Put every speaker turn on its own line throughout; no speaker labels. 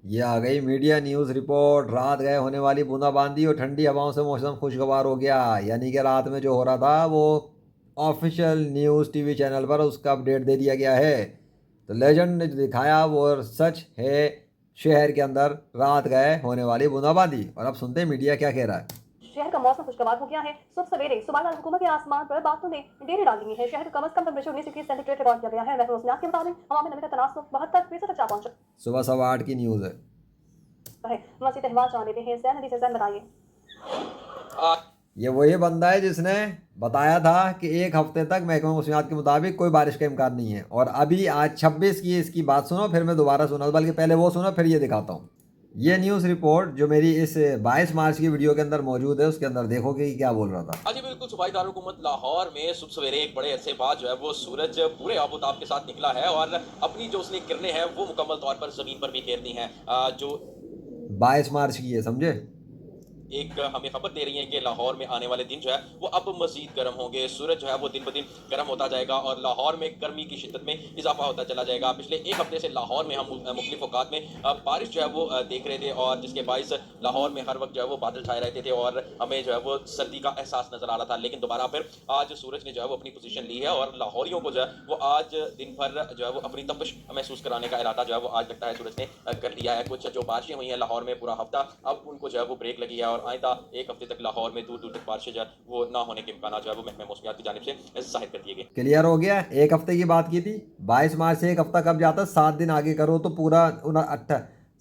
ये आ गई media news report. रात गए होने वाली बूंदाबांदी और ठंडी हवाओं से मौसम खुशगवार हो गया। यानी कि रात में जो हो रहा था वो ऑफिशियल न्यूज़ टीवी चैनल पर उसका अपडेट दे दिया गया है। तो लेजेंड ने जो दिखाया वो सच है। शहर के अंदर रात गए होने वाली बूंदाबांदी। और अब सुनते हैं मीडिया क्या कह रहा है।
शहर का मौसम खुशगवार हो गया है। सुबह सवेरे सूबादार हुकूमत के आसमान पर बादलों ने डेरे डाल दिए हैं। शहर का कम से कम टेम्परेचर 19 डिग्री सेंटीग्रेड रिकॉर्ड किया गया है। महकमा मौसमियात के मुताबिक हवा में नमी का तनासुब 72% तक जा पहुंचा
सुबह 8:15 की न्यूज़ है।
है। मजीद अहवाल जान लेते हैं। जैन नदी से जैन बताइए।
ये वही बंदा है जिसने बताया था कि एक हफ्ते तक महकमा मौसमियात के मुताबिक कोई बारिश का इम्कान नहीं है। और अभी आज 26 की इसकी बात सुनो, फिर मैं दोबारा सुना, बल्कि पहले वो सुनो फिर ये दिखाता हूँ। ये न्यूज़ रिपोर्ट जो मेरी इस 22 मार्च की वीडियो के अंदर मौजूद है उसके अंदर देखोगे कि क्या बोल रहा था।
हाँ जी बिल्कुल सूबाई दारुल-हुकूमत लाहौर में सुबह सवेरे एक बड़े अरसे बाद जो है वो सूरज पूरे आबोताब के साथ निकला है और अपनी जो उसने किरणें हैं वो मुकम्मल तौर पर ज़मीन पर भी घेर दी हैं। जो
22 मार्च की है, समझे।
एक हमें खबर दे रही है कि लाहौर में आने वाले दिन जो है वो अब मजीद गर्म होंगे। सूरज जो है वो दिन ब दिन गर्म होता जाएगा और लाहौर में गर्मी की शिद्दत में इजाफा होता चला जाएगा। पिछले एक हफ्ते से लाहौर में हम मुख्तलिफ औकात में बारिश जो है वो देख रहे थे और जिसके बायस लाहौर में हर वक्त जो है वो बादल छाए रहते थे और हमें जो है वो सर्दी का एहसास नजर आ रहा था। लेकिन दोबारा फिर आज सूरज ने जो है वो अपनी पोजीशन ली है और लाहौरियों को जो है वो आज दिन भर जो है वो अपनी तपिश महसूस कराने का इरादा जो है वो आज लगता है सूरज ने कर लिया है। कुछ जो बारिशें हुई हैं लाहौर में पूरा हफ्ता, अब उनको जो है वो ब्रेक लगी है और आइंदा एक हफ्ते तक लाहौर में दूर दूर तक बारिशें जो है वो ना होने के इम्कान जो है वो महकमा मौसमियात की जानिब से जाहिर कर दिए गए।
क्लियर हो गया। एक हफ्ते की बात की थी। 22 मार्च से एक हफ्ता कब जाता है, 7 दिन आगे करो तो पूरा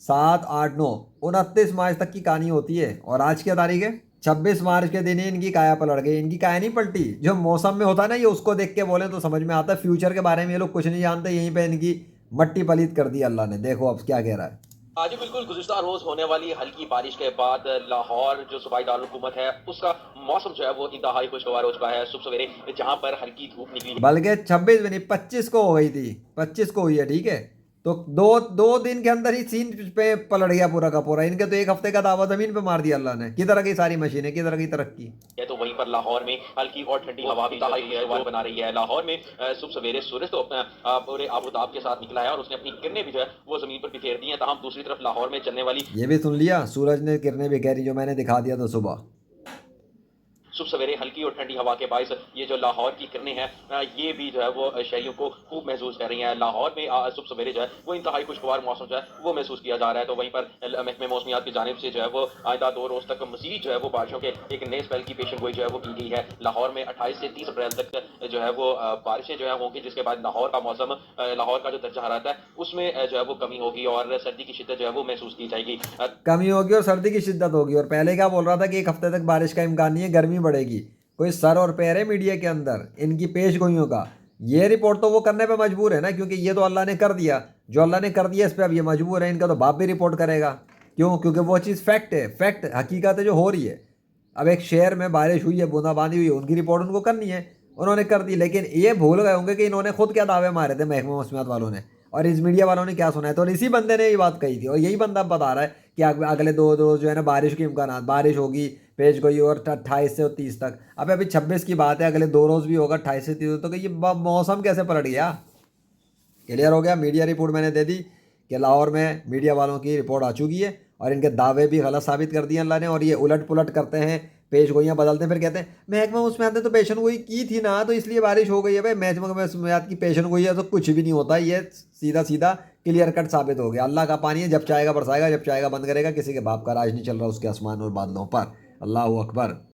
7, 8, 9, 29 मार्च तक की कहानी होती है। और आज क्या तारीख है, 26 मार्च के दिन ही इनकी काया पलट गई। इनकी काया नहीं पलटी, जो मौसम में होता है ना, ये उसको देख के बोले तो समझ में आता है। फ्यूचर के बारे में ये लोग कुछ नहीं जानते, यहीं पे इनकी मट्टी पलीत कर दी अल्लाह ने। देखो अब क्या कह रहा है।
हाँ जी बिल्कुल, गुज़िश्ता रोज़ होने वाली हल्की बारिश के बाद लाहौर जो सूबाई दारुल-हुकूमत है उसका मौसम जो है वो इंतहाई खुशगवार हो चुका है। सुबह सवेरे जहाँ पर हल्की धूप निकली
बल्कि 26 भी नहीं, 25 को हो गई थी। 25 को हुई है, ठीक है। तो दो दो दिन के अंदर ही सीन पे पलट गया पूरा का पूरा। इनके तो एक हफ्ते का दावा जमीन पे मार दिया अल्लाह ने। किधर गई सारी मशीनें, किधर गई तरक्की।
है तो वहीं पर लाहौर में हल्की और ठंडी हवा भी इंतहाई खुशगवार बना रही है। लाहौर में सुबह सवेरे सूरज तो अपना पूरे आबोताब के साथ निकला है और उसने अपनी किरणें भी जो है वो ज़मीन पर बिखेर दी हैं। ताहम दूसरी तरफ लाहौर में चलने वाली
ये भी सुन लिया, सूरज ने किरणें बिखेरी, जो मैंने दिखा दिया था सुबह।
सुबह सवेरे हल्की और ठंडी हवा के बायस ये जो लाहौर की किरणें हैं ये भी जो है वो शहरियों को खूब महसूस कर रही हैं। लाहौर में सुबह सवेरे जो है वो इंतहाई खुशगवार मौसम जो है वो महसूस किया जा रहा है। तो वहीं पर महकमे मौसमियात की जानिब से जो है वो आइंदा 2 रोज़ तक मजीद जो है वो बारिशों के एक नए स्पेल की पेशन गोई जो है वो की गई है। लाहौर में 28 से 30 अप्रैल तक जो है वो बारिशें जो है होंगी, जिसके बाद लाहौर का मौसम लाहौर का जो दर्जा हरारत है उसमें जो है वो कमी होगी और सर्दी की शिद्दत जो है वो महसूस की जाएगी।
कमी होगी और सर्दी की शिद्दत होगी। और पहले क्या बोल रहा था कि एक हफ्ते तक बारिश का इम्कान नहीं है, गर्मी बढ़ेगी। कोई सर और पैर है मीडिया के अंदर इनकी पेश गोइयों का। ये रिपोर्ट तो वो करने पे मजबूर है ना, क्योंकि ये तो अल्लाह ने कर दिया। जो अल्लाह ने कर दिया इस पे अब ये मजबूर है। इनका तो बाप भी रिपोर्ट करेगा। क्यों? क्योंकि वो चीज़ फैक्ट है, फैक्ट हकीकत है जो हो रही है। अब एक शहर में बारिश हुई है, बूंदाबांदी हुई है, उनकी रिपोर्ट उनको करनी है, उन्होंने कर दी। लेकिन ये भूल गए होंगे कि इन्होंने खुद क्या दावे मारे थे महकमा मौसमियात वालों ने, और इस मीडिया वालों ने क्या सुनाया। तो इसी बंदे ने ये बात कही थी और यही बंदा बता रहा है कि अगले 2 रोज जो है ना बारिश के इम्कान, बारिश होगी पेश गोई और 28 से 30 तक। अब अभी 26 की बात है, अगले 2 रोज भी होगा 28 से 30। तो ये मौसम कैसे पलट गया। क्लियर हो गया। मीडिया रिपोर्ट मैंने दे दी कि लाहौर में मीडिया वालों की रिपोर्ट आ चुकी है और इनके दावे भी गलत साबित कर दिए अल्लाह ने। और ये उलट पुलट करते हैं, पेश गोइयाँ बदलते हैं, फिर कहते हैं महकमा मौसमियात ने तो पेशन गोई की थी ना, तो इसलिए बारिश हो गई है। भाई महकमा मौसमियात की पेशन गोई है तो कुछ भी नहीं होता। ये सीधा सीधा क्लियर कट साबित हो गया। अल्लाह का पानी है, जब चाहेगा बरसाएगा, जब चाहेगा बंद करेगा। किसी के बाप का राज नहीं चल रहा उसके आसमान और बादलों पर। अल्लाह अकबर।